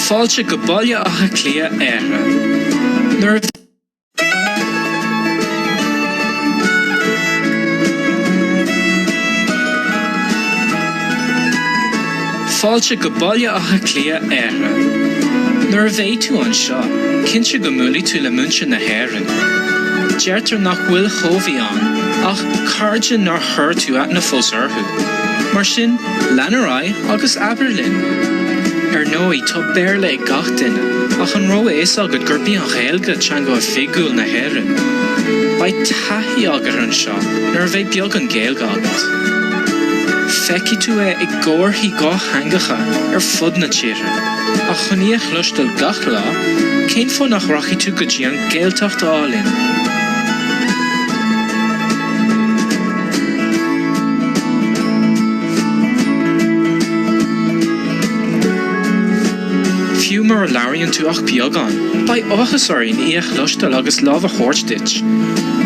Fáilte go baile acha clia éire. Nuair Fáilte go baile acha clia éire. Nuair bhéh tú an seo, cinnte go múlaí tú le múnse na héireann. Deirtar nach bhfuil chomhí an, ach cairde nar thur tú at na fós orthu. Mar sin, leanaráid agus Aberlin. Nói tá béarla ag gach duine, ach an ró éas agad gur bí an ghaeilge teanga a figúil na héireann. Ba taithí agat an seo, nuair bheith beag an gaeilge agat. Feici tú ag gcomharthaí gá hangacha fud na tíre, ach chun í a chluisteal gach lá, cén fó nach rachaí tú go dtí an gaeltacht álinn. Fiú mar a labhraíonn tú ach beag an, ba áthasairíonn í a chluisteal agus lámh a chóirt duit.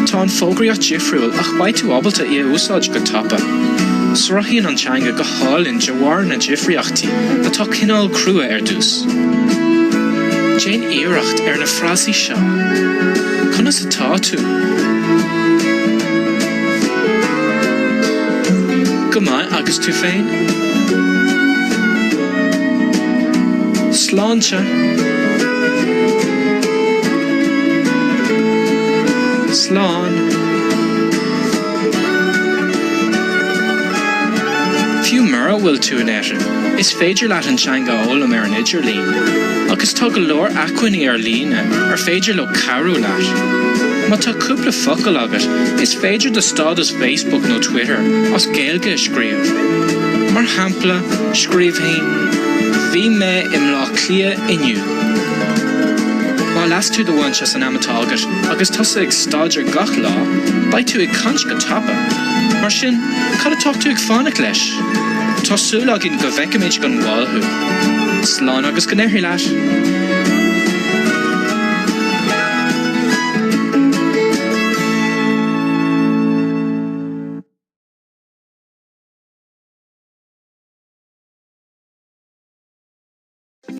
Tá an fógraíocht difriúil ach ba tú ábalta í a úsáid go tapa. Srachaíonn an teanga go hálinn de bharr na difriachtaí atá cinál crua dús. Déan iarracht na phrasaí seo. Conas atá tú? Go maith agus tú féin? Sláinte. Slán. Fiú mura bhfuil tú in éire. Is féidir leat an teanga ólam ar an idir lín. Agus tá go leor acmhainní ar líne ar féidir le carú leat. Má tá cúpla focail agat, is féidir do stádas Facebook nó Twitter as gaeilge scríomh. Mar hampla, scríomhhain, bhí mé im lá clia inniu. Má las tú do bhaint as an amatágat, agus tusa ag staidir gach lá, ba tú ag cant go tapa. Mar sin, cad atá tú ag fánach leis? Tá súil agin go bhfeiceimiid go ngáilthú. Slán agus go néithí leat.